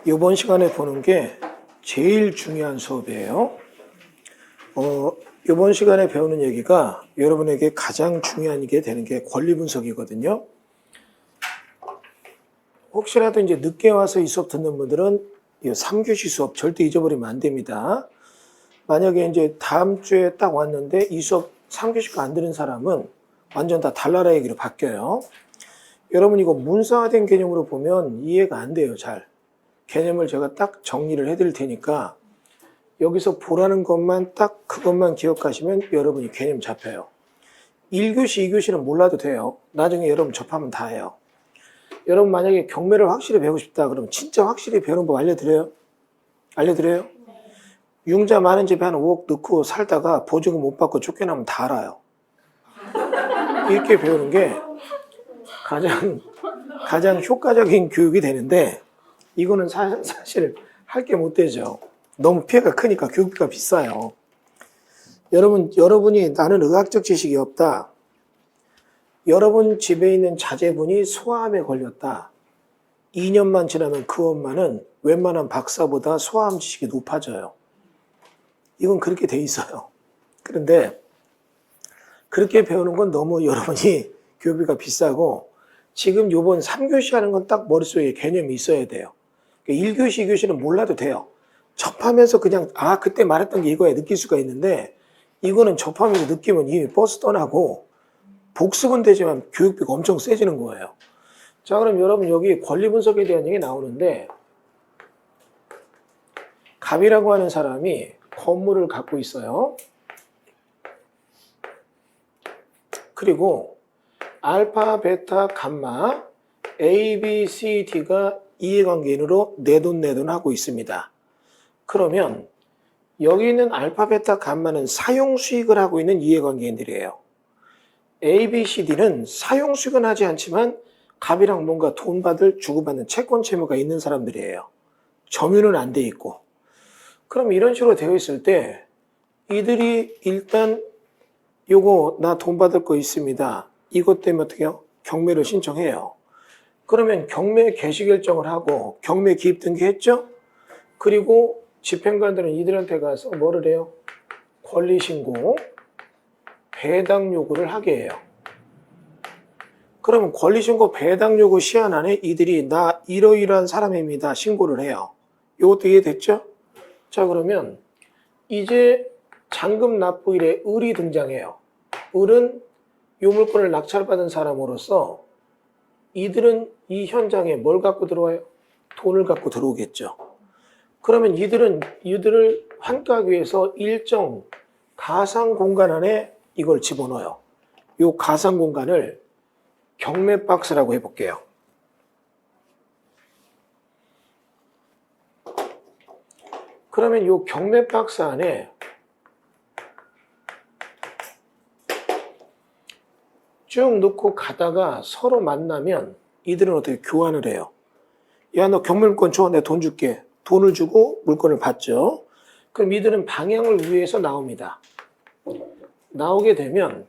이번 시간에 보는 게 제일 중요한 수업이에요. 이번 시간에 배우는 얘기가 여러분에게 가장 중요한 게 되는 게 권리 분석이거든요. 혹시라도 이제 늦게 와서 이 수업 듣는 분들은 이 3교시 수업 절대 잊어버리면 안 됩니다. 만약에 이제 다음 주에 딱 왔는데 이 수업 3교시가 안 들은 사람은 완전 다 달나라 얘기로 바뀌어요. 여러분 이거 문서화된 개념으로 보면 이해가 안 돼요, 잘. 개념을 제가 딱 정리를 해드릴 테니까 여기서 보라는 것만 딱 그것만 기억하시면 여러분이 개념 잡혀요. 1교시, 2교시는 몰라도 돼요. 나중에 여러분 접하면 다 해요. 여러분 만약에 경매를 확실히 배우고 싶다 그러면 진짜 확실히 배우는 법 알려드려요? 알려드려요? 융자 많은 집에 한 5억 넣고 살다가 보증금 못 받고 쫓겨나면 다 알아요. 이렇게 배우는 게 가장 효과적인 교육이 되는데 이거는 사실 할 게 못 되죠. 너무 피해가 크니까 교육비가 비싸요. 여러분이 나는 의학적 지식이 없다. 여러분 집에 있는 자제분이 소아암에 걸렸다. 2년만 지나면 그 엄마는 웬만한 박사보다 소아암 지식이 높아져요. 이건 그렇게 돼 있어요. 그런데 그렇게 배우는 건 너무 여러분이 교육비가 비싸고 지금 요번 3교시 하는 건 딱 머릿속에 개념이 있어야 돼요. 1교시, 2교시는 몰라도 돼요. 접하면서 그냥 그때 말했던 게 이거야 느낄 수가 있는데 이거는 접하면서 느끼면 이미 버스 떠나고 복습은 되지만 교육비가 엄청 세지는 거예요. 자, 그럼 여러분 여기 권리 분석에 대한 얘기 나오는데 갑이라고 하는 사람이 건물을 갖고 있어요. 그리고 알파, 베타, 감마, A, B, C, D가 이해관계인으로 내돈 하고 있습니다. 그러면 여기 있는 알파, 베타, 감마는 사용 수익을 하고 있는 이해관계인들이에요. A, B, C, D는 사용 수익은 하지 않지만 갑이랑 뭔가 돈 주고받는 채권 채무가 있는 사람들이에요. 점유는 안 돼 있고. 그럼 이런 식으로 되어 있을 때 이들이 일단 요거 나 돈 받을 거 있습니다. 이것 때문에 어떻게 해요? 경매를 신청해요. 그러면 경매 개시 결정을 하고 경매 기입 등기했죠? 그리고 집행관들은 이들한테 가서 뭐를 해요? 권리신고, 배당 요구를 하게 해요. 그러면 권리신고, 배당 요구 시한 안에 이들이 나 이러이러한 사람입니다. 신고를 해요. 이것도 이해됐죠? 자, 그러면 이제 잔금 납부일에 을이 등장해요. 을은 요 물건을 낙찰받은 사람으로서 이들은 이 현장에 뭘 갖고 들어와요? 돈을 갖고 들어오겠죠. 그러면 이들을 환가하기 위해서 일정 가상 공간 안에 이걸 집어넣어요. 이 가상 공간을 경매 박스라고 해볼게요. 그러면 이 경매 박스 안에 쭉 넣고 가다가 서로 만나면 이들은 어떻게 교환을 해요? 야, 너 경매물건 줘. 내가 돈 줄게. 돈을 주고 물건을 받죠. 그럼 이들은 방향을 위해서 나옵니다. 나오게 되면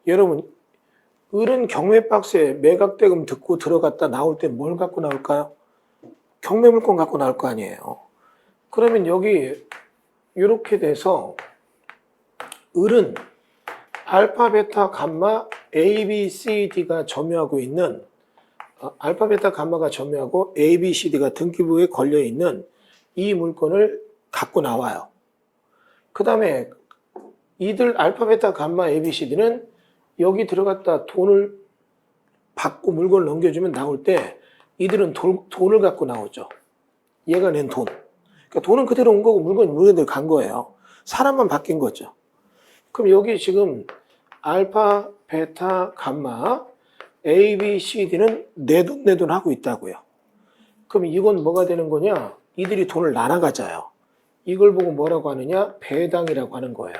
여러분 을은 경매 박스에 매각대금 듣고 들어갔다 나올 때 뭘 갖고 나올까요? 경매물건 갖고 나올 거 아니에요. 그러면 여기 이렇게 돼서 을은 알파, 베타, 감마, A, B, C, D가 점유하고 있는 알파, 베타, 감마가 점유하고 A, B, C, D가 등기부에 걸려있는 이 물건을 갖고 나와요. 그 다음에 이들 알파, 베타, 감마, A, B, C, D는 여기 들어갔다 돈을 받고 물건을 넘겨주면 나올 때 이들은 돈을 갖고 나오죠. 얘가 낸 돈. 그러니까 돈은 그대로 온 거고 물건대로 간 거예요. 사람만 바뀐 거죠. 그럼 여기 지금 알파, 베타, 감마, A, B, C, D는 내 돈 하고 있다고요. 그럼 이건 뭐가 되는 거냐? 이들이 돈을 나눠 가져요. 이걸 보고 뭐라고 하느냐? 배당이라고 하는 거예요.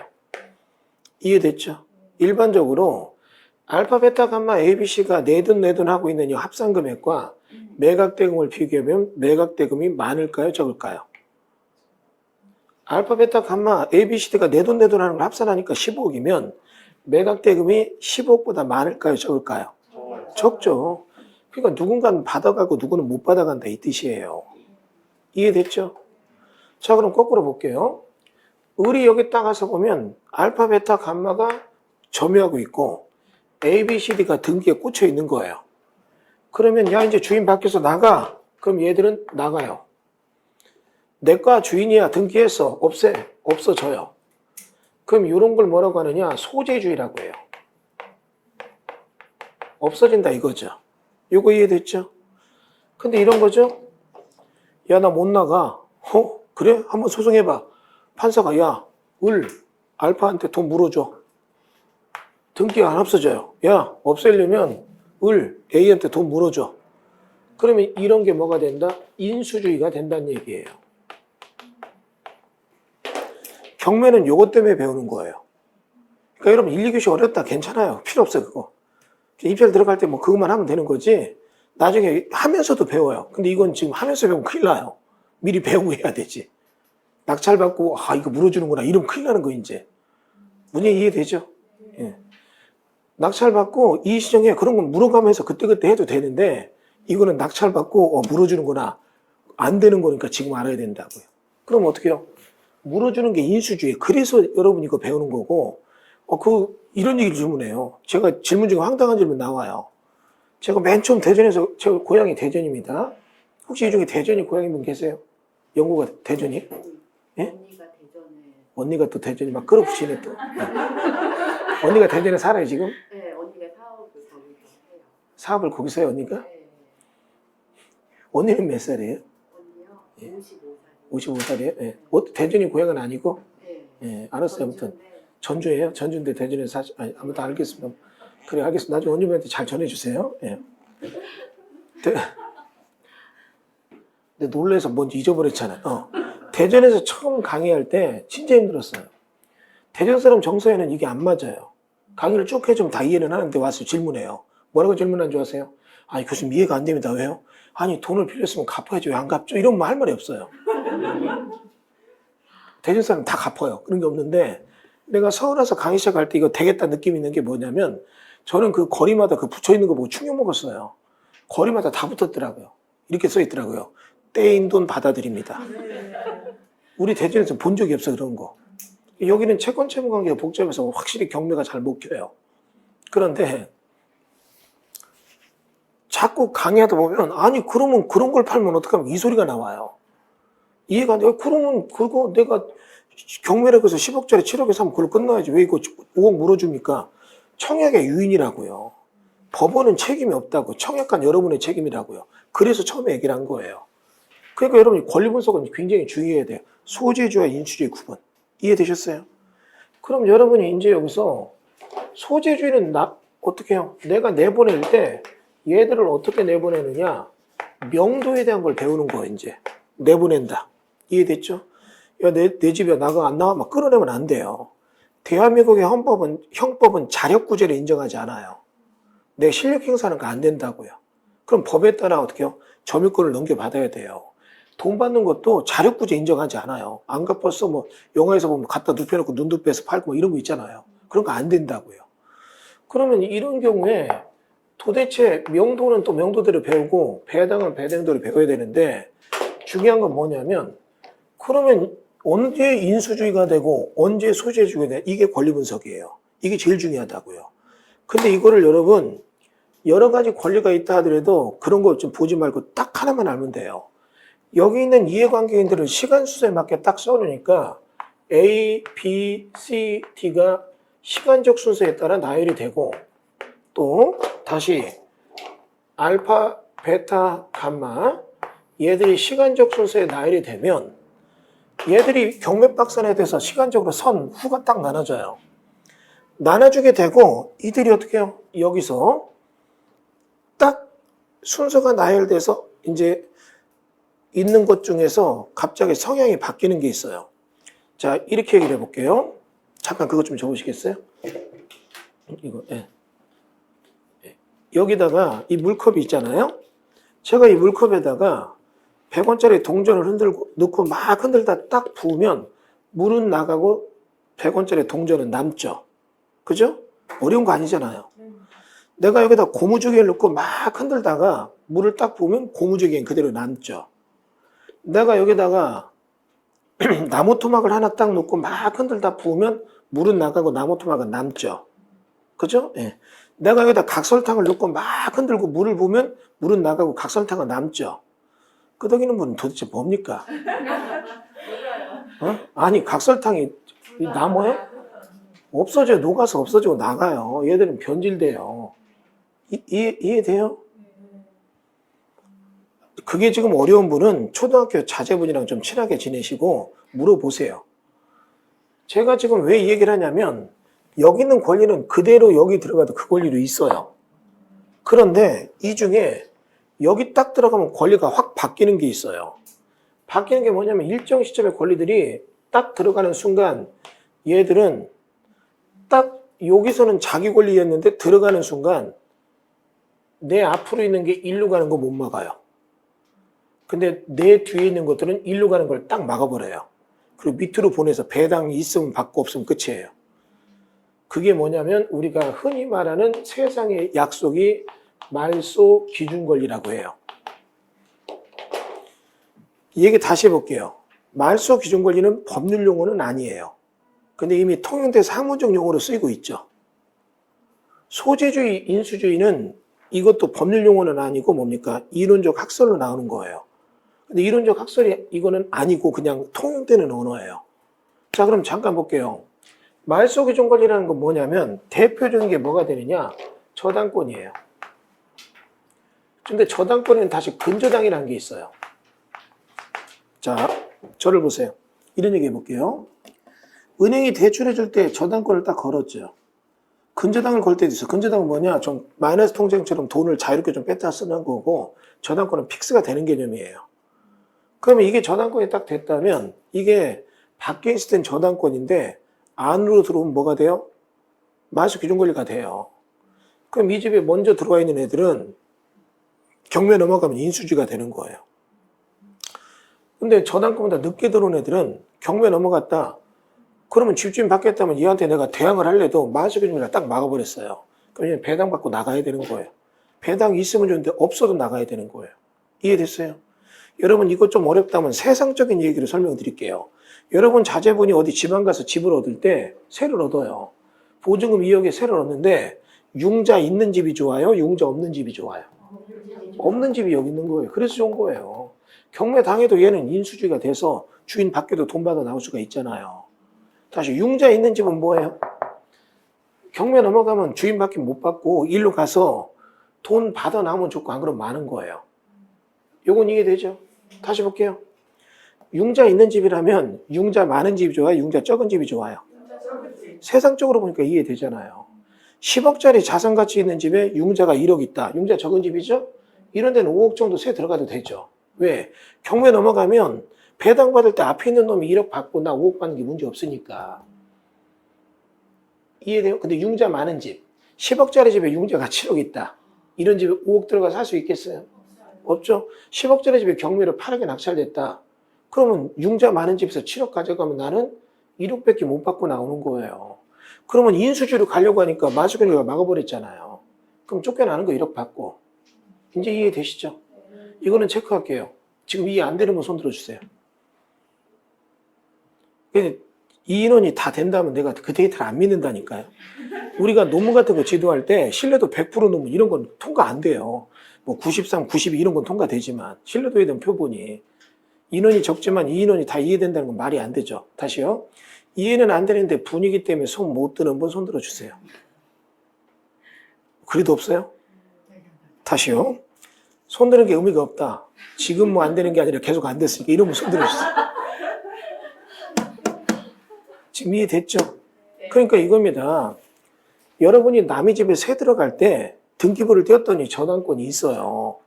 이해됐죠? 일반적으로 알파, 베타, 감마, A, B, C가 내 돈 하고 있는 이 합산 금액과 매각대금을 비교하면 매각대금이 많을까요? 적을까요? 알파, 베타, 감마, A, B, C, D가 내 돈 하는 걸 합산하니까 15억이면 매각대금이 15억보다 많을까요? 적을까요? 적죠. 그러니까 누군가는 받아가고 누구는 못 받아간다 이 뜻이에요. 이해됐죠? 자, 그럼 거꾸로 볼게요. 을이 여기 딱 가서 보면 알파, 베타, 감마가 점유하고 있고 A, B, C, D가 등기에 꽂혀 있는 거예요. 그러면 야 이제 주인 밖에서 나가. 그럼 얘들은 나가요. 내과 주인이야 등기했어. 없어져요. 그럼 이런 걸 뭐라고 하느냐? 소재주의라고 해요. 없어진다 이거죠. 이거 이해됐죠? 근데 이런 거죠? 야, 나 못 나가. 그래? 한번 소송해봐. 판사가 야, 알파한테 돈 물어줘. 등기가 안 없어져요. 야, 없애려면 A한테 돈 물어줘. 그러면 이런 게 뭐가 된다? 인수주의가 된다는 얘기예요. 경매는 요것 때문에 배우는 거예요. 그러니까 여러분 1, 2교시 어렵다. 괜찮아요. 필요 없어요, 그거. 입찰 들어갈 때 뭐 그것만 하면 되는 거지. 나중에 하면서도 배워요. 근데 이건 지금 하면서 배우면 큰일 나요. 미리 배우고 해야 되지. 낙찰받고 이거 물어주는구나. 이러면 큰일 나는 거 이제. 문제 이해되죠? 예. 낙찰받고 이의시정에 그런 건 물어가면서 그때그때 해도 되는데 이거는 낙찰받고 물어주는구나. 안 되는 거니까 지금 알아야 된다고요. 그럼 어떻게 해요? 물어주는 게 인수주의. 그래서 여러분 이거 배우는 거고 이런 얘기를 질문해요. 제가 질문 중에 황당한 질문 나와요. 제가 맨 처음 대전에서 제가 고향이 대전입니다. 혹시 이 중에 대전이 고향인 분 계세요? 영구가 대전이? 예? 언니가 대전에. 언니가 또 대전이 막 끌어붙이네 또. 언니가 대전에 살아요 지금? 네, 언니가 사업을 거기서 해요. 사업을 거기서 해요 언니가? 네. 언니는 몇 살이에요? 언니요? 예. 55살. 55살이에요? 예. 대전이 고향은 아니고? 네. 예, 알았어요. 아무튼 전주인데. 전주예요? 전주인데 대전에 아무튼 알겠습니다. 그래 알겠습니다. 나중에 언니한테 잘 전해주세요. 예. 근데 놀래서 뭔지 잊어버렸잖아요. 대전에서 처음 강의할 때 진짜 힘들었어요. 대전 사람 정서에는 이게 안 맞아요. 강의를 쭉 해주면 다 이해는 하는데 와서 질문해요. 뭐라고 질문한 줄 아세요? 아니 교수님 이해가 안 됩니다. 왜요? 아니 돈을 빌렸으면 갚아야지 왜 안 갚죠? 이러면 할 말이 없어요. 대전 사람 다 갚아요. 그런 게 없는데 내가 서울 와서 강의 시작할 때 이거 되겠다 느낌 있는 게 뭐냐면 저는 그 거리마다 그 붙여있는 거 보고 충격 먹었어요. 거리마다 다 붙었더라고요. 이렇게 써 있더라고요. 떼인 돈 받아들입니다. 우리 대전에서 본 적이 없어 그런 거. 여기는 채권 채무 관계가 복잡해서 확실히 경매가 잘 못 켜요. 그런데 자꾸 강의하다 보면 아니 그러면 그런 걸 팔면 어떡하면 이 소리가 나와요. 이해가 안 돼. 그러면 그거 내가 경매라고 해서 10억짜리 7억에 사면 그걸로 끝나야지. 왜 이거 5억 물어줍니까? 청약의 유인이라고요. 법원은 책임이 없다고. 청약한 여러분의 책임이라고요. 그래서 처음에 얘기를 한 거예요. 그러니까 여러분이 권리 분석은 굉장히 주의해야 돼요. 소재주와 인수주의 구분. 이해되셨어요? 그럼 여러분이 이제 여기서 소재주의는 어떻게 해요? 내가 내보낼 때 얘들을 어떻게 내보내느냐? 명도에 대한 걸 배우는 거예요, 이제. 내보낸다. 이해됐죠? 야, 내 집에 나가 안 나와? 막 끌어내면 안 돼요. 대한민국의 형법은 자력구제를 인정하지 않아요. 내 실력 행사하는 거 안 된다고요. 그럼 법에 따라 어떻게 해요? 점유권을 넘겨받아야 돼요. 돈 받는 것도 자력구제 인정하지 않아요. 안 갚았어, 뭐, 영화에서 보면 갖다 눕혀놓고 눈도 빼서 팔고 뭐 이런 거 있잖아요. 그런 거 안 된다고요. 그러면 이런 경우에 도대체 명도는 또 명도대로 배우고 배당은 배당대로 배워야 되는데 중요한 건 뭐냐면 그러면 언제 인수주의가 되고 언제 소재주의가 되냐 이게 권리 분석이에요. 이게 제일 중요하다고요. 근데 이거를 여러분 여러 가지 권리가 있다 하더라도 그런 거 좀 보지 말고 딱 하나만 알면 돼요. 여기 있는 이해관계인들을 시간 순서에 맞게 딱 써놓으니까 A, B, C, D가 시간적 순서에 따라 나열이 되고 또 다시 알파, 베타, 감마 얘들이 시간적 순서에 나열이 되면 얘들이 경매박산에 대해서 시간적으로 후가 딱 나눠져요. 나눠주게 되고 이들이 어떻게 해요? 여기서 딱 순서가 나열돼서 이제 있는 것 중에서 갑자기 성향이 바뀌는 게 있어요. 자, 이렇게 얘기를 해볼게요. 잠깐 그것 좀 적으시겠어요? 이거, 예. 여기다가 이 물컵이 있잖아요. 제가 이 물컵에다가 100원짜리 동전을 넣고 막 흔들다 딱 부으면 물은 나가고 100원짜리 동전은 남죠. 그죠? 어려운 거 아니잖아요. 내가 여기다 고무조개를 넣고 막 흔들다가 물을 딱 부으면 고무조개는 그대로 남죠. 내가 여기다가 나무 토막을 하나 딱 놓고 막 흔들다 부으면 물은 나가고 나무 토막은 남죠. 그죠? 예. 내가 여기다 각설탕을 넣고 막 흔들고 물을 부으면 물은 나가고 각설탕은 남죠. 끄덕이는 분은 도대체 뭡니까? 어? 아니 각설탕이 남아요? 없어져요. 녹아서 없어지고 나가요. 얘들은 변질돼요. 이해돼요? 그게 지금 어려운 분은 초등학교 자제분이랑 좀 친하게 지내시고 물어보세요. 제가 지금 왜 이 얘기를 하냐면 여기 있는 권리는 그대로 여기 들어가도 그 권리도 있어요. 그런데 이 중에 여기 딱 들어가면 권리가 확 바뀌는 게 있어요. 바뀌는 게 뭐냐면 일정 시점의 권리들이 딱 들어가는 순간 얘들은 딱 여기서는 자기 권리였는데 들어가는 순간 내 앞으로 있는 게 일로 가는 거 못 막아요. 근데 내 뒤에 있는 것들은 일로 가는 걸 딱 막아버려요. 그리고 밑으로 보내서 배당이 있으면 받고 없으면 끝이에요. 그게 뭐냐면 우리가 흔히 말하는 세상의 약속이 말소 기준 권리라고 해요. 이 얘기 다시 해볼게요. 말소 기준 권리는 법률 용어는 아니에요. 근데 이미 통용돼서 학문적 용어로 쓰이고 있죠. 소재주의, 인수주의는 이것도 법률 용어는 아니고 뭡니까? 이론적 학설로 나오는 거예요. 근데 이론적 학설이 이거는 아니고 그냥 통용되는 언어예요. 자, 그럼 잠깐 볼게요. 말소 기준 권리라는 건 뭐냐면 대표적인 게 뭐가 되느냐? 저당권이에요. 근데 저당권에는 다시 근저당이라는 게 있어요. 자, 저를 보세요. 이런 얘기 해볼게요. 은행이 대출해 줄 때 저당권을 딱 걸었죠. 근저당을 걸 때도 있어. 근저당은 뭐냐? 좀 마이너스 통장처럼 돈을 자유롭게 좀 뺐다 쓰는 거고 저당권은 픽스가 되는 개념이에요. 그러면 이게 저당권이 딱 됐다면 이게 밖에 있을 땐 저당권인데 안으로 들어오면 뭐가 돼요? 말소 기준 권리가 돼요. 그럼 이 집에 먼저 들어와 있는 애들은 경매 넘어가면 인수주의가 되는 거예요. 근데 저당권보다 늦게 들어온 애들은 경매 넘어갔다. 그러면 집주인 받겠다면 얘한테 내가 대항을 하려도 말소 기준 권리가 딱 막아버렸어요. 그럼 배당 받고 나가야 되는 거예요. 배당이 있으면 좋은데 없어도 나가야 되는 거예요. 이해됐어요? 여러분 이거 좀 어렵다면 세상적인 얘기를 설명드릴게요. 여러분 자제분이 어디 지방 가서 집을 얻을 때 세를 얻어요. 보증금 2억에 세를 얻는데 융자 있는 집이 좋아요? 융자 없는 집이 좋아요? 없는 집이 여기 있는 거예요. 그래서 좋은 거예요. 경매 당해도 얘는 인수주의가 돼서 주인 밖에도 돈 받아 나올 수가 있잖아요. 다시 융자 있는 집은 뭐예요? 경매 넘어가면 주인 밖에 못 받고 일로 가서 돈 받아 나오면 좋고 안 그러면 많은 거예요. 요건 이해되죠? 다시 볼게요. 융자 있는 집이라면 융자 많은 집이 좋아요? 융자 적은 집이 좋아요? 세상적으로 보니까 이해되잖아요. 10억짜리 자산 가치 있는 집에 융자가 1억 있다. 융자 적은 집이죠? 이런 데는 5억 정도 세 들어가도 되죠. 왜? 경매 넘어가면 배당 받을 때 앞에 있는 놈이 1억 받고 나 5억 받는 게 문제 없으니까. 이해돼요? 근데 융자 많은 집, 10억짜리 집에 융자가 7억 있다. 이런 집에 5억 들어가서 살 수 있겠어요? 없죠? 10억짜리 집에 경매로 8억에 낙찰됐다. 그러면 융자 많은 집에서 7억 가져가면 나는 1억밖에 못 받고 나오는 거예요. 그러면 인수주의로 가려고 하니까 말소권리가 막아버렸잖아요. 그럼 쫓겨나는 거 1억 받고. 이제 이해되시죠? 이거는 체크할게요. 지금 이해 안 되는 분 손 들어주세요. 이 인원이 다 된다면 내가 그 데이터를 안 믿는다니까요. 우리가 논문 같은 거 지도할 때 신뢰도 100% 논문 이런 건 통과 안 돼요. 뭐 93, 92 이런 건 통과되지만 신뢰도에 대한 표본이 인원이 적지만 이 인원이 다 이해된다는 건 말이 안 되죠. 다시요. 이해는 안 되는데 분위기 때문에 손 못 드는 분 손 들어주세요. 그래도 없어요? 다시요. 손 드는 게 의미가 없다. 지금 뭐 안 되는 게 아니라 계속 안 됐으니까 이런 분 손 들어주세요. 지금 이해됐죠? 그러니까 이겁니다. 여러분이 남의 집에 새 들어갈 때 등기부를 떼었더니 저당권이 있어요.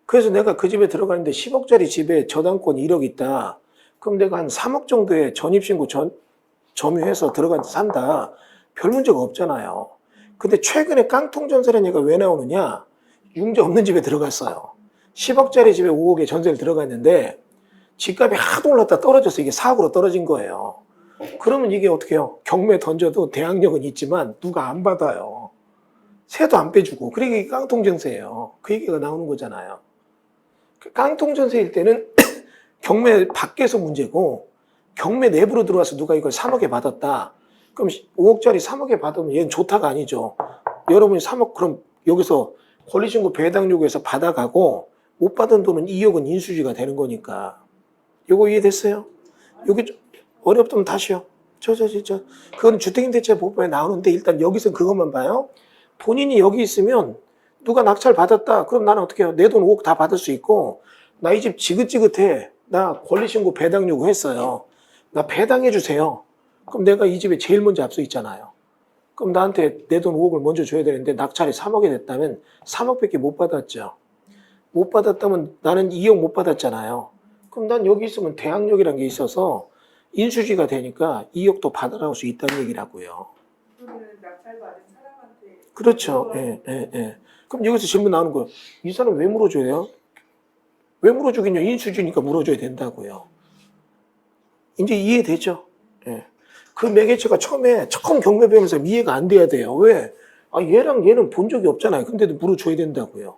그래서 내가 그 집에 들어가는데 10억짜리 집에 저당권이 1억 있다. 그럼 내가 한 3억 정도의 전입신고 점유해서 들어가서 산다. 별 문제가 없잖아요. 근데 최근에 깡통전세라는 얘기가 왜 나오느냐? 융자 없는 집에 들어갔어요. 10억짜리 집에 5억에 전세를 들어갔는데 집값이 하도 올랐다 떨어져서 이게 4억으로 떨어진 거예요. 그러면 이게 어떻게 해요? 경매 던져도 대항력은 있지만 누가 안 받아요. 세도 안 빼주고. 그러니까 이게 깡통전세예요. 그 얘기가 나오는 거잖아요. 깡통전세일 때는 경매 밖에서 문제고 경매 내부로 들어와서 누가 이걸 3억에 받았다. 그럼 5억짜리 3억에 받으면 얘는 좋다가 아니죠. 여러분이 3억 그럼 여기서 권리신고 배당 요구해서 받아가고 못 받은 돈은 2억은 인수지가 되는 거니까. 요거 이해됐어요? 여기 좀 어렵다면 다시요. 그건 주택임대차보호법에 나오는데 일단 여기서 그것만 봐요. 본인이 여기 있으면 누가 낙찰 받았다. 그럼 나는 어떻게 해요? 내 돈 5억 다 받을 수 있고 나 이 집 지긋지긋해. 나 권리신고 배당 요구했어요. 나 배당해 주세요. 그럼 내가 이 집에 제일 먼저 앞서 있잖아요. 그럼 나한테 내 돈 5억을 먼저 줘야 되는데 낙찰이 3억이 됐다면 3억밖에 못 받았죠. 못 받았다면 나는 2억 못 받았잖아요. 그럼 난 여기 있으면 대항력이라는 게 있어서 인수지가 되니까 2억도 받아나올 수 있다는 얘기라고요. 그러면 낙찰받은 사람한테 그렇죠. 예. 그럼 여기서 질문 나오는 거예요. 이 사람 왜 물어줘요? 왜 물어주겠냐? 인수지니까 물어줘야 된다고요. 이제 이해되죠? 예. 그 매개체가 처음 경매 배우면서 이해가 안 돼야 돼요. 왜? 얘랑 얘는 본 적이 없잖아요. 근데도 물어줘야 된다고요.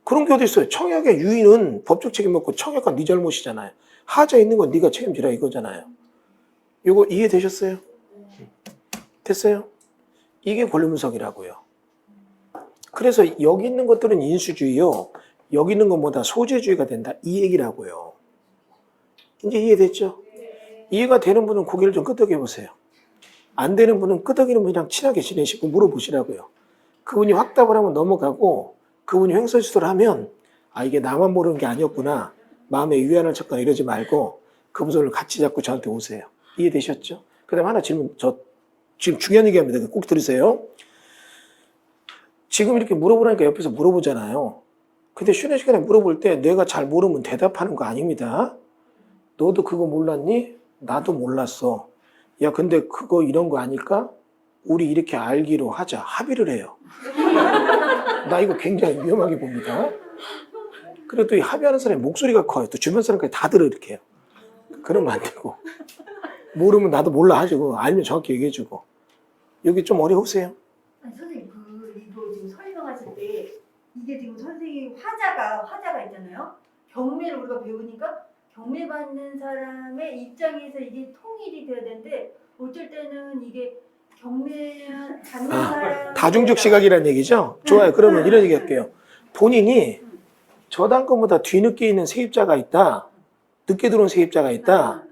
그런 게 어디 있어요? 청약의 유인은 법적 책임 없고 청약은 네 잘못이잖아요. 하자 있는 건 네가 책임지라 이거잖아요. 이거 이해되셨어요? 됐어요? 이게 권리분석이라고요. 그래서 여기 있는 것들은 인수주의요. 여기 있는 것보다 소재주의가 된다. 이 얘기라고요. 이제 이해됐죠? 이해가 되는 분은 고개를 좀 끄덕여 보세요. 안 되는 분은 끄덕이는 분이랑 친하게 지내시고 물어보시라고요. 그분이 확답을 하면 넘어가고 그분이 횡설수설을 하면 이게 나만 모르는 게 아니었구나. 마음에 위안을 찾거나 이러지 말고 그분 손을 같이 잡고 저한테 오세요. 이해되셨죠? 그 다음에 하나 질문, 지금 중요한 얘기 합니다. 꼭 들으세요. 지금 이렇게 물어보라니까 옆에서 물어보잖아요. 근데 쉬는 시간에 물어볼 때 내가 잘 모르면 대답하는 거 아닙니다. 너도 그거 몰랐니? 나도 몰랐어. 야, 근데 그거 이런 거 아닐까? 우리 이렇게 알기로 하자. 합의를 해요. 나 이거 굉장히 위험하게 봅니다. 그래도 이 합의하는 사람의 목소리가 커요. 또 주변 사람까지 다 들어 이렇게 해요. 그러면 안 되고. 모르면 나도 몰라 하시고 알면 정확히 얘기해주고. 여기 좀 어려우세요? 아니 선생님 이거 지금 설명하실 때 이게 지금 선생님 화자가 있잖아요. 경매를 우리가 배우니까 경매 받는 사람의 입장에서 이게 통일이 돼야 되는데 어쩔 때는 이게 경매 받는 사람 다중적 시각이라는 얘기죠? 좋아요. 그러면 이런 얘기 할게요. 본인이 저당권보다 뒤늦게 있는 세입자가 있다. 늦게 들어온 세입자가 있다.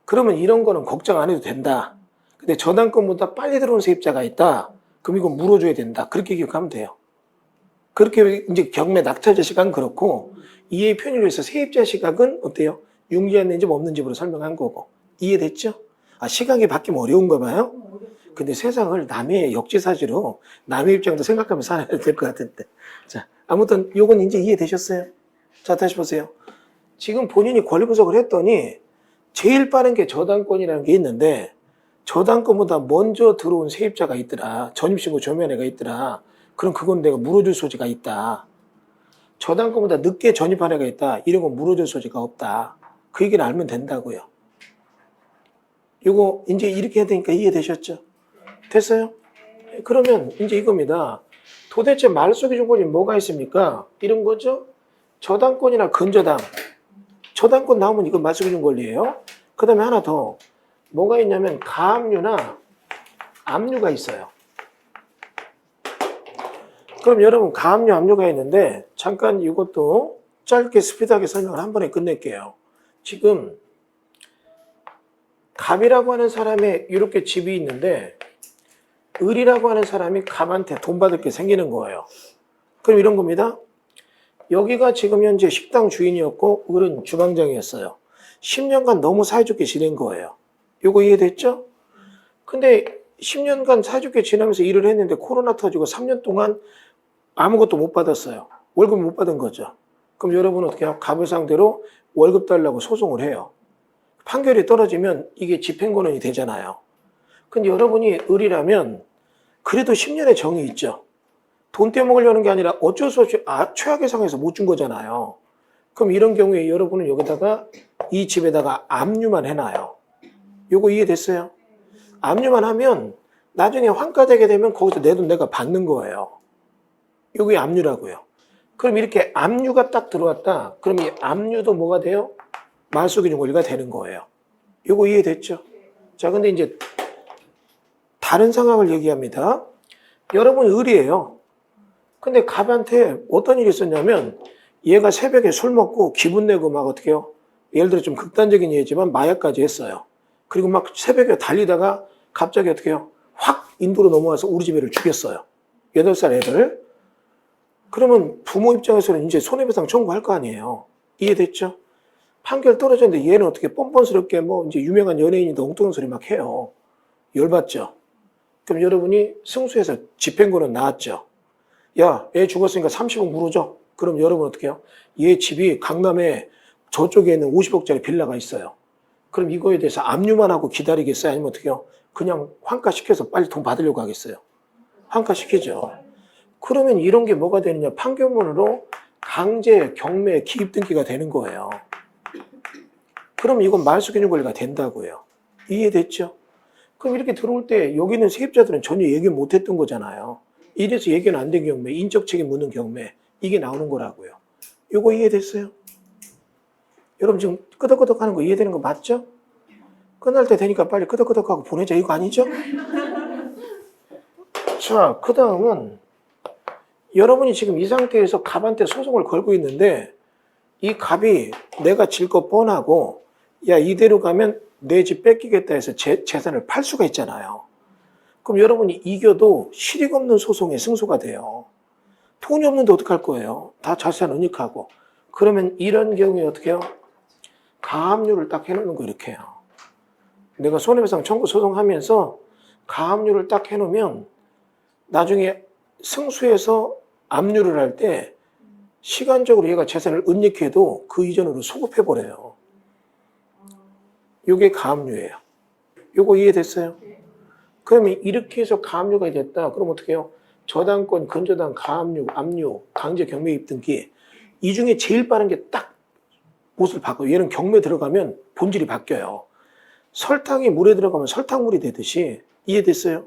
그러면 이런 거는 걱정 안 해도 된다. 근데 저당권보다 빨리 들어온 세입자가 있다. 그럼 이거 물어줘야 된다. 그렇게 기억하면 돼요. 그렇게 이제 경매 낙찰자 시각은 그렇고 이해 편의를 위해서 세입자 시각은 어때요? 융지한 집 없는 집으로 설명한 거고. 이해됐죠? 시각이 바뀌면 어려운가 봐요? 근데 세상을 남의 역지사지로 남의 입장도 생각하면서 살아야 될 것 같은데. 자, 아무튼 요건 이제 이해되셨어요? 자, 다시 보세요. 지금 본인이 권리 분석을 했더니 제일 빠른 게 저당권이라는 게 있는데 저당권보다 먼저 들어온 세입자가 있더라. 전입신고 조면회가 있더라. 그럼 그건 내가 물어줄 소지가 있다. 저당권보다 늦게 전입한 애가 있다. 이런 건 물어줄 소지가 없다. 그 얘기를 알면 된다고요. 이거 이제 이렇게 해야 되니까 이해되셨죠? 됐어요? 그러면 이제 이겁니다. 도대체 말소기준권이 뭐가 있습니까? 이런 거죠? 저당권이나 근저당. 저당권 나오면 이건 말소기준권이에요. 그 다음에 하나 더. 뭐가 있냐면 가압류나 압류가 있어요. 그럼 여러분 가압류, 압류가 있는데 잠깐 이것도 짧게 스피드하게 설명을 한 번에 끝낼게요. 지금 갑이라고 하는 사람의 이렇게 집이 있는데 을이라고 하는 사람이 갑한테 돈 받을 게 생기는 거예요. 그럼 이런 겁니다. 여기가 지금 현재 식당 주인이었고 을은 주방장이었어요. 10년간 너무 사이좋게 지낸 거예요. 요거 이해됐죠? 근데 10년간 사이좋게 지내면서 일을 했는데 코로나 터지고 3년 동안 아무것도 못 받았어요. 월급 못 받은 거죠. 그럼 여러분은 어떻게 해요? 갑을 상대로 월급 달라고 소송을 해요. 판결이 떨어지면 이게 집행권원이 되잖아요. 근데 여러분이 을이라면 그래도 10년의 정이 있죠. 돈 떼먹으려는 게 아니라 어쩔 수 없이 최악의 상황에서 못 준 거잖아요. 그럼 이런 경우에 여러분은 여기다가 이 집에다가 압류만 해놔요. 요거 이해됐어요? 압류만 하면 나중에 환가되게 되면 거기서 내 돈 내가 받는 거예요. 요게 압류라고요. 그럼 이렇게 압류가 딱 들어왔다. 그럼 이 압류도 뭐가 돼요? 말소기준 권리가 되는 거예요. 이거 이해됐죠? 자, 근데 이제 다른 상황을 얘기합니다. 여러분 을이에요. 근데 갑한테 어떤 일이 있었냐면 얘가 새벽에 술 먹고 기분 내고 막 어떻게 해요? 예를 들어 좀 극단적인 예지만 마약까지 했어요. 그리고 막 새벽에 달리다가 갑자기 어떻게 해요? 확 인도로 넘어와서 우리 집 애를 죽였어요. 8살 애를. 그러면 부모 입장에서는 이제 손해배상 청구할 거 아니에요. 이해됐죠? 판결 떨어졌는데 얘는 어떻게 뻔뻔스럽게 뭐 이제 유명한 연예인인데 엉뚱한 소리 막 해요. 열받죠? 그럼 여러분이 승소해서 집행고는 나왔죠? 야, 얘 죽었으니까 30억 물어줘. 그럼 여러분 어떻게 해요? 얘 집이 강남에 저쪽에 있는 50억짜리 빌라가 있어요. 그럼 이거에 대해서 압류만 하고 기다리겠어요? 아니면 어떻게 해요? 그냥 환가시켜서 빨리 돈 받으려고 하겠어요? 환가시키죠. 그러면 이런 게 뭐가 되느냐? 판결문으로 강제 경매 기입 등기가 되는 거예요. 그럼 이건 말소기준 권리가 된다고요. 이해됐죠? 그럼 이렇게 들어올 때 여기 있는 세입자들은 전혀 얘기 못했던 거잖아요. 이래서 얘기는 안 된 경매, 인적 책임 묻는 경매, 이게 나오는 거라고요. 이거 이해됐어요? 여러분 지금 끄덕끄덕 하는 거 이해되는 거 맞죠? 끝날 때 되니까 빨리 끄덕끄덕 하고 보내자, 이거 아니죠? 자, 그 다음은 여러분이 지금 이 상태에서 갑한테 소송을 걸고 있는데 이 갑이 내가 질 거 뻔하고 야, 이대로 가면 내 집 뺏기겠다 해서 재산을 팔 수가 있잖아요. 그럼 여러분이 이겨도 실익 없는 소송에 승소가 돼요. 돈이 없는데 어떡할 거예요? 다 자산 은닉하고. 그러면 이런 경우에 어떻게 해요? 가압류를 딱 해놓는 거 이렇게 해요. 내가 손해배상 청구 소송하면서 가압류를 딱 해놓으면 나중에 승소해서 압류를 할 때 시간적으로 얘가 재산을 은닉해도 그 이전으로 소급해버려요. 이게 가압류예요. 이거 이해됐어요? 그러면 이렇게 해서 가압류가 됐다. 그럼 어떻게 해요? 저당권, 근저당, 가압류, 압류, 강제 경매입 등기 이 중에 제일 빠른 게 딱 못을 바꿔요. 얘는 경매 들어가면 본질이 바뀌어요. 설탕이 물에 들어가면 설탕물이 되듯이 이해됐어요?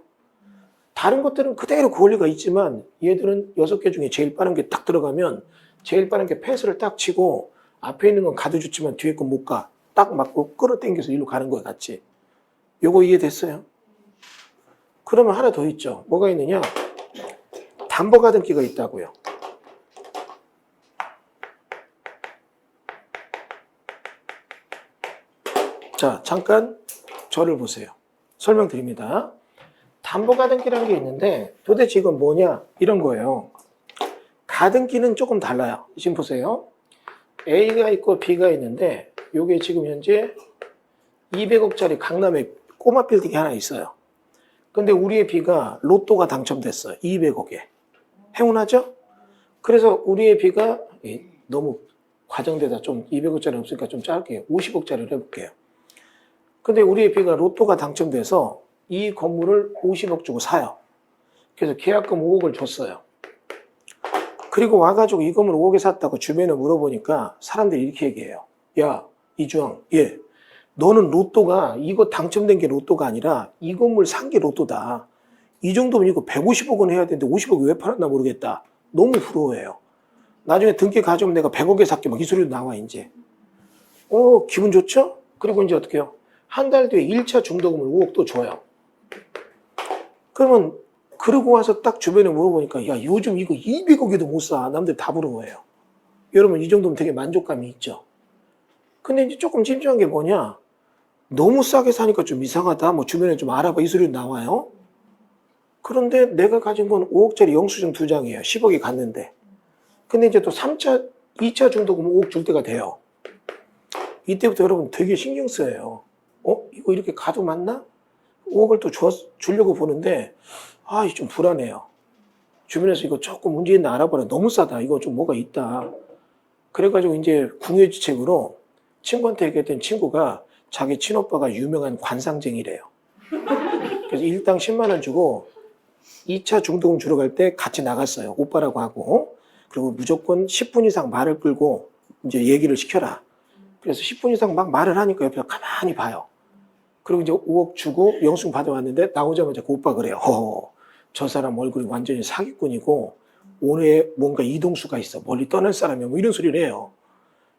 다른 것들은 그대로 그 원리가 있지만 얘들은 6개 중에 제일 빠른 게 딱 들어가면 제일 빠른 게 패스를 딱 치고 앞에 있는 건 가도 좋지만 뒤에 건 못 가. 딱 맞고 끌어당겨서 일로 가는 거야 같이. 요거 이해됐어요? 그러면 하나 더 있죠. 뭐가 있느냐? 담보가등기가 있다고요. 자, 잠깐 저를 보세요. 설명드립니다. 담보가등기라는 게 있는데 도대체 이건 뭐냐? 이런 거예요. 가등기는 조금 달라요. 지금 보세요. A가 있고 B가 있는데 이게 지금 현재 200억짜리 강남에 꼬마 빌딩이 하나 있어요. 근데 우리의 B가 로또가 당첨됐어요. 200억에. 행운하죠? 그래서 우리의 B가 너무 과장되다 좀 200억짜리 없으니까 좀 짧게 50억짜리를 해볼게요. 근데 우리의 B가 로또가 당첨돼서 이 건물을 50억 주고 사요. 그래서 계약금 5억을 줬어요. 그리고 와가지고 이 건물 5억에 샀다고 주변에 물어보니까 사람들이 이렇게 얘기해요. 야, 이주영, 너는 로또가 이거 당첨된 게 로또가 아니라 이 건물 산 게 로또다. 이 정도면 이거 150억 원 해야 되는데 50억이 왜 팔았나 모르겠다. 너무 부러워해요. 나중에 등기 가져오면 내가 100억에 살게 막 이 소리도 나와 이제. 기분 좋죠? 그리고 이제 어떻게 해요? 한 달 뒤에 1차 중도금을 5억 또 줘요. 그러면 그러고 와서 딱 주변에 물어보니까 야, 요즘 이거 200억에도 못 사. 남들 다 부러워해요. 여러분 이 정도면 되게 만족감이 있죠. 근데 이제 조금 찜찜한 게 뭐냐? 너무 싸게 사니까 좀 이상하다. 뭐 주변에 좀 알아봐. 이 소리도 나와요. 그런데 내가 가진 건 5억짜리 영수증 2장이에요. 10억이 갔는데. 근데 이제 또 2차 중도금 5억 줄 때가 돼요. 이때부터 여러분 되게 신경 쓰여요. 이거 이렇게 가도 맞나? 5억을 또 주려고 보는데 이게 좀 불안해요. 주변에서 이거 조금 문제 있나 알아봐라. 너무 싸다. 이거 좀 뭐가 있다. 그래가지고 이제 궁예지책으로 친구한테 얘기했던 친구가 자기 친오빠가 유명한 관상쟁이래요. 그래서 일당 10만 원 주고 2차 중도금 주러 갈 때 같이 나갔어요. 오빠라고 하고. 그리고 무조건 10분 이상 말을 끌고 이제 얘기를 시켜라. 그래서 10분 이상 막 말을 하니까 옆에서 가만히 봐요. 그리고 이제 5억 주고 영수증 받아왔는데 나오자마자 그 오빠 그래요. 저 사람 얼굴이 완전히 사기꾼이고 올해 뭔가 이동수가 있어. 멀리 떠날 사람이야. 뭐 이런 소리를 해요.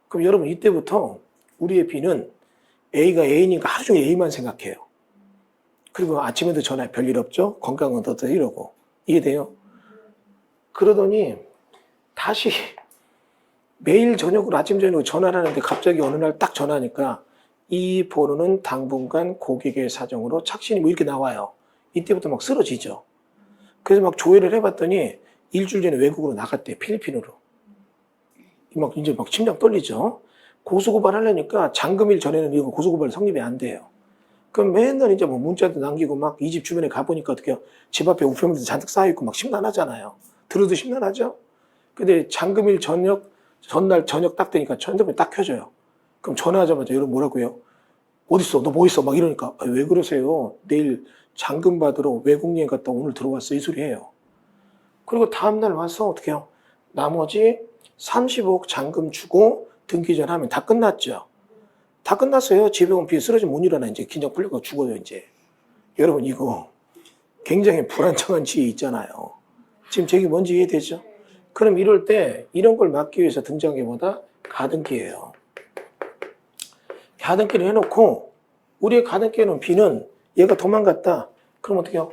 그럼 여러분 이때부터 우리의 B는 A가 A니까 하루 종일 A만 생각해요. 그리고 아침에도 전화해 별일 없죠? 건강은 어떠 이러고. 이해돼요? 그러더니 다시 매일 저녁으로 아침 저녁으로 전화를 하는데 갑자기 어느 날 딱 전화하니까 이 번호는 당분간 고객의 사정으로 착신이 뭐 이렇게 나와요. 이때부터 막 쓰러지죠. 그래서 막 조회를 해봤더니 일주일 전에 외국으로 나갔대. 필리핀으로. 이제 막 심장 떨리죠. 고소고발 하려니까 잔금일 전에는 이거 고소고발 성립이 안 돼요. 그럼 맨날 이제 뭐 문자도 남기고 막 이 집 주변에 가보니까 어떻게 집 앞에 우편물도 잔뜩 쌓여있고 막 심란하잖아요. 들어도 심란하죠? 근데 잔금일 전날 저녁 딱 되니까 핸드폰이 딱 켜져요. 그럼 전화하자마자 여러분 뭐라고요? 어딨어? 너 뭐 있어? 막 이러니까 왜 그러세요? 내일 잔금 받으러 외국 여행 갔다 오늘 들어왔어. 이 소리 해요. 그리고 다음날 와서 어떻게 해요? 나머지 30억 잔금 주고 등기전 하면 다 끝났죠. 다 끝났어요. 집에 온 비에 쓰러지면 못 일어나. 이제 긴장 풀려고 죽어요. 이제. 여러분 이거 굉장히 불안정한 지혜 있잖아요. 지금 저게 뭔지 이해되죠? 그럼 이럴 때 이런 걸 막기 위해서 등장한 게 뭐다? 가등기예요. 가등기를 해놓고 우리의 가등기에 놓은 B는 얘가 도망갔다. 그럼 어떻게 해요?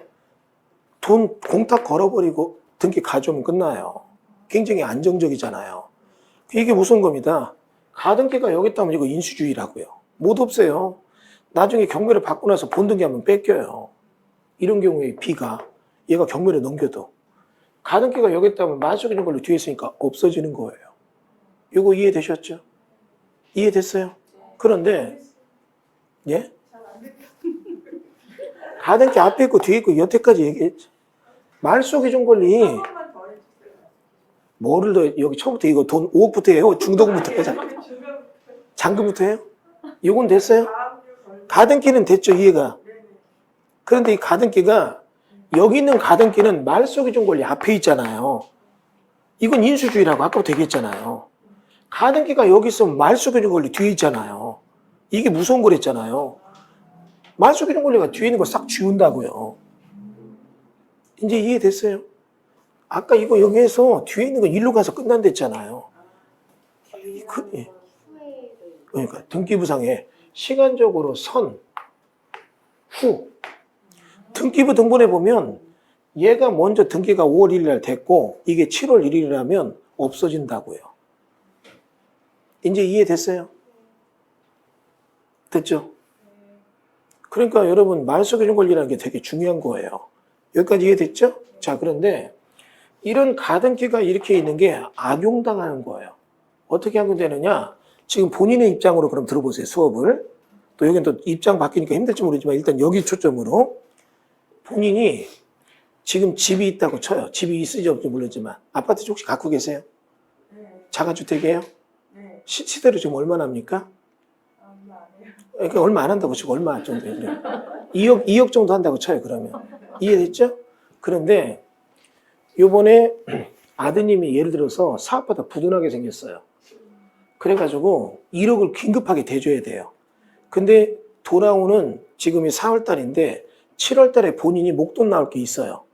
돈 공탁 걸어버리고 등기 가져오면 끝나요. 굉장히 안정적이잖아요. 이게 무서운 겁니다. 가등기가 여기 있다면 이거 인수주의라고요. 못 없애요. 나중에 경매를 받고 나서 본등기하면 뺏겨요. 이런 경우에 B가 얘가 경매를 넘겨도 가등기가 여기 있다면 만속이는 걸로 뒤에 있으니까 없어지는 거예요. 이거 이해되셨죠? 이해됐어요? 그런데 예? 가등기 앞에 있고 뒤에 있고 여태까지 얘기했죠. 말소기준 권리 한 번만 더 해주세요. 뭐를 더 여기 처음부터 이거 돈 5억부터 해요? 중도금부터 해요? 잔금부터 해요? 이건 됐어요? 가등기는 됐죠, 이해가. 그런데 이 가등기가 여기 있는 가등기는 말소기준 권리 앞에 있잖아요. 이건 인수주의라고 아까부터 얘기했잖아요. 가등기가 여기 있으면 말소기준 권리 뒤에 있잖아요. 이게 무서운 거랬잖아요. 말소기준 권리가 뒤에 있는 거 싹 지운다고요. 이제 이해됐어요? 아까 이거 여기에서 뒤에 있는 거 일로 가서 끝난댔잖아요. 예. 그러니까 등기부상에 시간적으로 선, 후. 등기부 등본에 보면 얘가 먼저 등기가 5월 1일 날 됐고 이게 7월 1일이라면 없어진다고요. 이제 이해됐어요? 됐죠? 그러니까 여러분 말소기준 권리라는 게 되게 중요한 거예요. 여기까지 이해됐죠? 자, 그런데 이런 가등기가 이렇게 있는 게 악용당하는 거예요. 어떻게 악용되느냐? 지금 본인의 입장으로 그럼 들어보세요, 수업을. 또 여기는 또 입장 바뀌니까 힘들지 모르지만 일단 여기 초점으로 본인이 지금 집이 있다고 쳐요. 집이 있을지 없을지 모르지만 아파트 혹시 갖고 계세요? 네. 자가주택이에요? 네. 시대로 지금 얼마나 합니까? 얼마 안 해요. 그러니까 얼마 안 한다고 치고 얼마 정도 해요? 2억 정도 한다고 쳐요, 그러면. 이해됐죠? 그런데 요번에 아드님이 예를 들어서 사업하다 부도나게 생겼어요. 그래가지고 1억을 긴급하게 대줘야 돼요. 근데 돌아오는 지금이 4월 달인데 7월 달에 본인이 목돈 나올 게 있어요.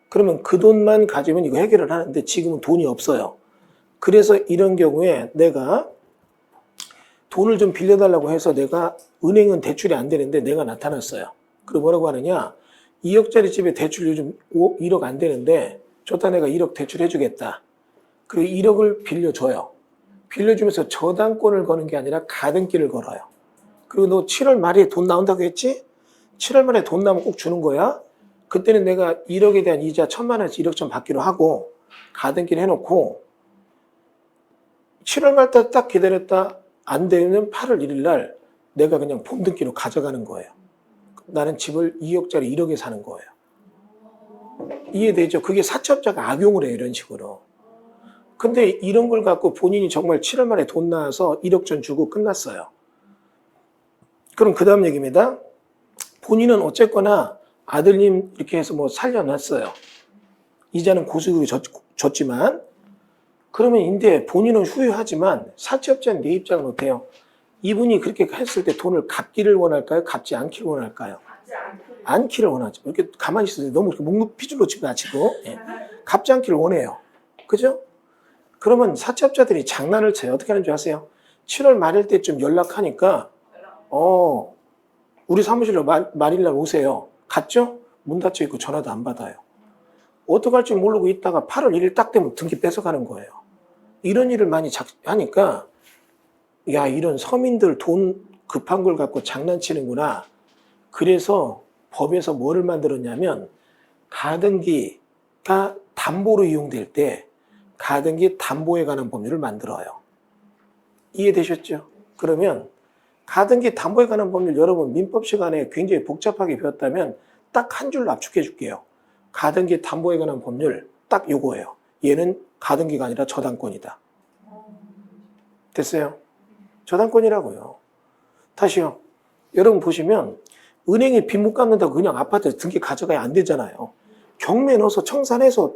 그러면 그 돈만 가지면 이거 해결을 하는데 지금은 돈이 없어요. 그래서 이런 경우에 내가 돈을 좀 빌려달라고 해서 내가 은행은 대출이 안 되는데 내가 나타났어요. 그리고 뭐라고 하느냐? 2억짜리 집에 대출 요즘 1억 안 되는데 좋다 내가 1억 대출해 주겠다. 그리고 1억을 빌려줘요. 빌려주면서 저당권을 거는 게 아니라 가등기를 걸어요. 그리고 너 7월 말에 돈 나온다고 했지? 7월 말에 돈 나오면 꼭 주는 거야. 그때는 내가 1억에 대한 이자 1,000만 원에서 1억 좀 받기로 하고 가등기를 해놓고 7월 말 때 딱 기다렸다 안 되면 8월 1일 날 내가 그냥 본등기로 가져가는 거예요. 나는 집을 2억짜리 1억에 사는 거예요. 이해되죠? 그게 사채업자가 악용을 해요, 이런 식으로. 근데 이런 걸 갖고 본인이 정말 7월 말에 돈 나와서 1억 전 주고 끝났어요. 그럼 그 다음 얘기입니다. 본인은 어쨌거나 아들님 이렇게 해서 뭐 살려놨어요. 이자는 고수익으로 줬지만 그러면 인데 본인은 후회하지만 사채업자는 내 입장은 어때요? 이분이 그렇게 했을 때 돈을 갚기를 원할까요? 갚지 않기를 원할까요? 않기를 원하죠. 이렇게 가만히 있어도 너무 목 피줄로 치고 다치고 예. 갚지 않기를 원해요. 그죠? 그러면 사채업자들이 장난을 쳐요. 어떻게 하는 줄 아세요? 7월 말일 때쯤 연락하니까 우리 사무실로 말일날 오세요. 갔죠? 문 닫혀 있고 전화도 안 받아요. 어떡할지 모르고 있다가 8월 1일 딱 되면 등기 뺏어가는 거예요. 이런 일을 많이 하니까 야, 이런 서민들 돈 급한 걸 갖고 장난치는구나. 그래서 법에서 뭐를 만들었냐면 가등기가 담보로 이용될 때 가등기 담보에 관한 법률을 만들어요. 이해되셨죠? 그러면 가등기 담보에 관한 법률 여러분 민법 시간에 굉장히 복잡하게 배웠다면 딱 한 줄로 압축해 줄게요. 가등기 담보에 관한 법률 딱 요거예요. 얘는 가등기가 아니라 저당권이다. 됐어요? 저당권이라고요. 다시요. 여러분 보시면 은행에 빚 못 갚는다고 그냥 아파트 등기 가져가야 안 되잖아요. 경매 넣어서 청산해서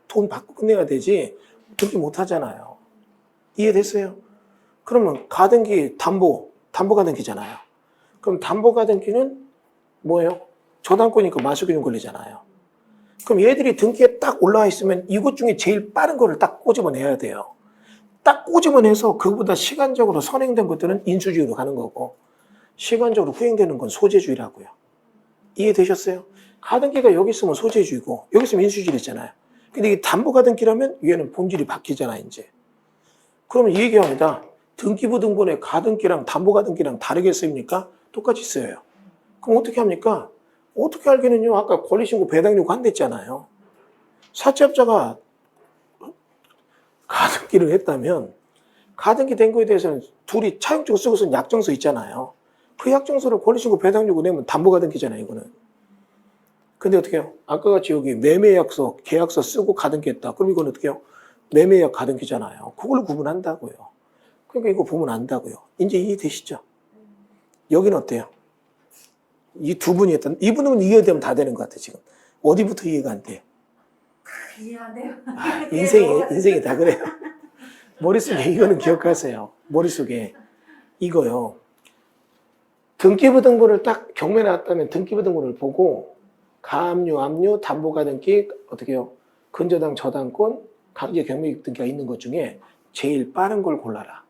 돈 받고 끝내야 되지 등기 못 하잖아요. 이해됐어요? 그러면 가등기 담보 가등기잖아요. 그럼 담보 가등기는 뭐예요? 저당권이니까 마수기준 권리잖아요. 그럼 얘들이 등기에 딱 올라와 있으면 이것 중에 제일 빠른 거를 딱 꼬집어내야 돼요. 딱 꼬집어내서 그거보다 시간적으로 선행된 것들은 인수주의로 가는 거고 시간적으로 후행되는 건 소재주의라고요. 이해되셨어요? 가등기가 여기 있으면 소재주의고 여기 있으면 인수주의잖아요. 근데 이게 담보 가등기라면 얘는 본질이 바뀌잖아 이제. 그러면 이 얘기합니다. 등기부 등본에 가등기랑 담보 가등기랑 다르게 쓰입니까? 똑같이 쓰여요. 그럼 어떻게 합니까? 어떻게 알기는요. 아까 권리신고 배당 요구 한댔잖아요. 사채업자가 가등기를 했다면 가등기 된 거에 대해서는 둘이 차용증 쓰고서는 약정서 있잖아요. 그 약정서를 권리신고 배당 요구 내면 담보 가등기잖아요. 이거는. 근데 어떻게 해요? 아까 같이 여기 매매약서 계약서 쓰고 가등기 했다. 그럼 이건 어떻게 해요? 매매약 가등기잖아요. 그걸로 구분한다고요. 그러니까 이거 보면 안다고요. 이제 이해되시죠? 여기는 어때요? 이 두 분이 했던 이분은 이해되면 다 되는 것 같아 지금. 어디부터 이해가 안 돼요? 이해하네요. 인생이 다 그래요. 머릿속에 이거는 기억하세요. 머릿속에 이거요. 등기부 등본을 딱 경매 나왔다면 등기부 등본을 보고 가압류, 압류, 담보가등기 어떻게 해요? 근저당, 저당권, 강제 경매 등기가 있는 것 중에 제일 빠른 걸 골라라.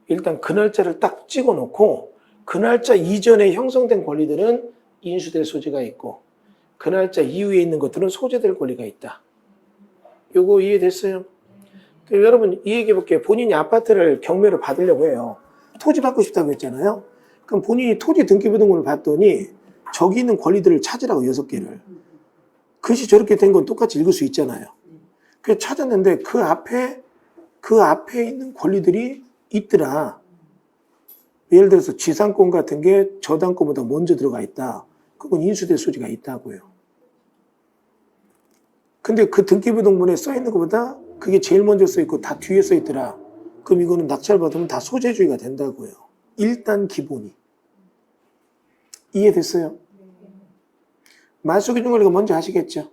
일단 그 날짜를 딱 찍어놓고 그 날짜 이전에 형성된 권리들은 인수될 소지가 있고 그 날짜 이후에 있는 것들은 소재될 권리가 있다. 요거 이해됐어요? 여러분 이 얘기해 볼게요. 본인이 아파트를 경매를 받으려고 해요. 토지 받고 싶다고 했잖아요. 그럼 본인이 토지 등기부 등본을 봤더니 저기 있는 권리들을 찾으라고 6개를. 글씨 저렇게 된 건 똑같이 읽을 수 있잖아요. 그래서 찾았는데 그 앞에 있는 권리들이 있더라. 예를 들어서 지상권 같은 게 저당권보다 먼저 들어가 있다. 그건 인수될 소지가 있다고요. 근데 그 등기부 등본에 써 있는 것보다 그게 제일 먼저 써 있고 다 뒤에 써 있더라. 그럼 이거는 낙찰 받으면 다 소재주의가 된다고요. 일단 기본이. 이해됐어요? 말소기준 권리가 먼저 아시겠죠?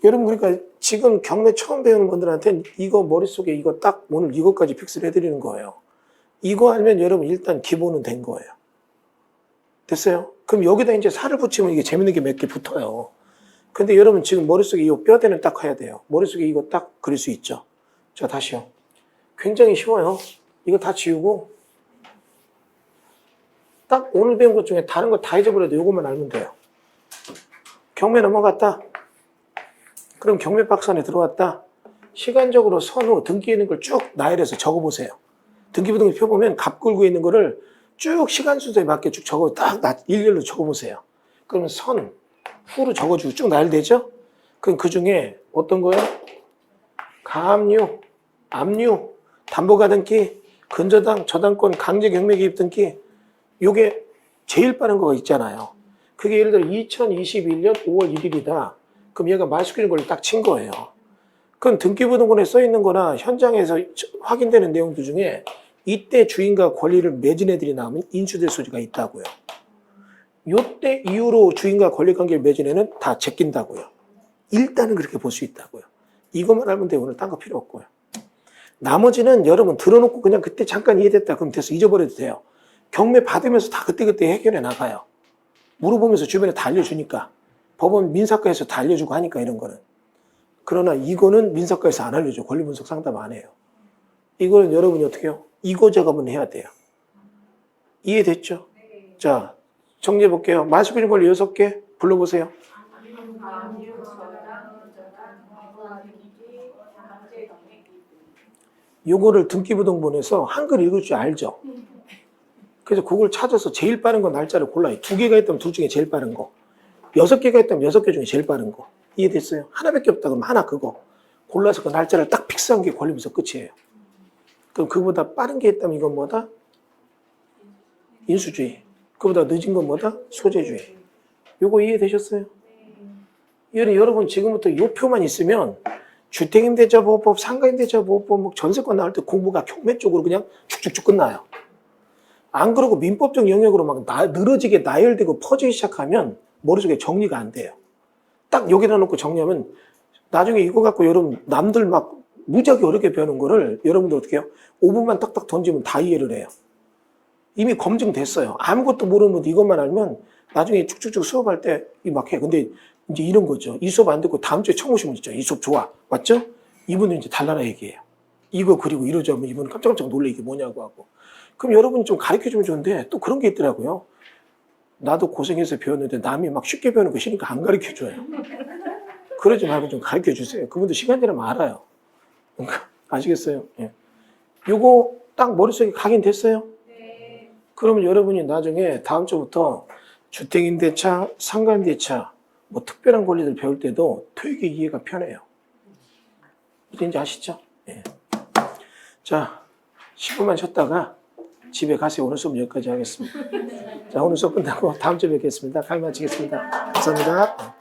여러분 그러니까 지금 경매 처음 배우는 분들한테는 이거 머릿속에 이거 딱 오늘 이것까지 픽스를 해드리는 거예요. 이거 알면 여러분 일단 기본은 된 거예요. 됐어요? 그럼 여기다 이제 살을 붙이면 이게 재밌는 게 몇 개 붙어요. 근데 여러분 지금 머릿속에 이 뼈대는 딱 해야 돼요. 머릿속에 이거 딱 그릴 수 있죠? 자 다시요. 굉장히 쉬워요. 이거 다 지우고 딱 오늘 배운 것 중에 다른 거 다 잊어버려도 이것만 알면 돼요. 경매 넘어갔다. 그럼 경매 박스 안에 들어왔다. 시간적으로 선후 등기에 있는 걸 쭉 나열해서 적어보세요. 등기부 등기 펴보면 갑 굴고 있는 거를 쭉 시간 순서에 맞게 쭉 적어 딱 일렬로 적어보세요. 그러면 선, 후로 적어주고 쭉 나열되죠? 그럼 그 중에 어떤 거요? 가압류, 압류, 담보가등기, 근저당, 저당권, 강제 경매 개입 등기 요게 제일 빠른 거가 있잖아요. 그게 예를 들어 2021년 5월 1일이다. 그럼 얘가 말소기준 권리 딱 친 거예요. 그럼 등기부 등본에 써 있는 거나 현장에서 확인되는 내용들 중에 이때 주인과 권리를 맺은 애들이 나오면 인수될 소지가 있다고요. 요때 이후로 주인과 권리 관계를 맺은 애는 다 제낀다고요. 일단은 그렇게 볼 수 있다고요. 이것만 알면 돼요. 오늘 딴 거 필요 없고요. 나머지는 여러분 들어놓고 그냥 그때 잠깐 이해됐다. 그럼 됐어. 잊어버려도 돼요. 경매 받으면서 다 그때그때 해결해 나가요. 물어보면서 주변에 다 알려주니까. 법원 민사과에서 다 알려주고 하니까 이런 거는. 그러나 이거는 민사과에서 안 알려줘. 권리분석 상담 안 해요. 이거는 여러분이 어떻게 해요? 이거 작업은 해야 돼요. 이해됐죠? 자, 정리해 볼게요. 마시고 권리 6개 불러보세요. 요거를 등기부등본에서 한글 읽을 줄 알죠? 그래서 그걸 찾아서 제일 빠른 거 날짜를 골라요. 2개가 있다면 둘 중에 제일 빠른 거. 6개가 있다면 6개 중에 제일 빠른 거. 이해됐어요? 하나밖에 없다 그러면 하나 그거. 골라서 그 날짜를 딱 픽스한 게 걸리면서 끝이에요. 그럼 그보다 빠른 게 있다면 이건 뭐다? 인수주의. 그보다 늦은 건 뭐다? 소재주의. 요거 이해되셨어요? 여러분 지금부터 요 표만 있으면 주택임대차보호법, 상가임대차보호법, 뭐 전세권 나올 때 공부가 경매 쪽으로 그냥 쭉쭉쭉 끝나요. 안 그러고 민법적 영역으로 막 늘어지게 나열되고 퍼지기 시작하면 머릿속에 정리가 안 돼요. 딱 여기다 놓고 정리하면 나중에 이거 갖고 여러분 남들 막 무지하게 어렵게 배우는 거를 여러분들 어떻게 해요? 5분만 딱딱 던지면 다 이해를 해요. 이미 검증됐어요. 아무것도 모르면 이것만 알면 나중에 쭉쭉쭉 수업할 때 막 해. 근데 이제 이런 거죠. 이 수업 안 듣고 다음 주에 처음 오시면 있죠. 이 수업 좋아. 맞죠? 이분은 이제 달라라 얘기해요. 이거 그리고 이러죠 하면 이분은 깜짝깜짝 놀래 이게 뭐냐고 하고. 그럼 여러분이 좀 가르쳐주면 좋은데 또 그런 게 있더라고요. 나도 고생해서 배웠는데 남이 막 쉽게 배우는 거 싫으니까 안 가르쳐줘요. 그러지 말고 좀 가르쳐주세요. 그분도 시간 지나면 알아요. 아시겠어요? 예. 요거 딱 머릿속에 각인됐어요? 네. 그러면 여러분이 나중에 다음 주부터 주택임대차, 상가임대차 뭐 특별한 권리들 배울 때도 되게 이해가 편해요. 이제 아시죠? 예. 자, 10분만 쉬었다가 집에 가세요. 오늘 수업 여기까지 하겠습니다. 자, 오늘 수업 끝나고 다음 주에 뵙겠습니다. 강의 마치겠습니다. 감사합니다.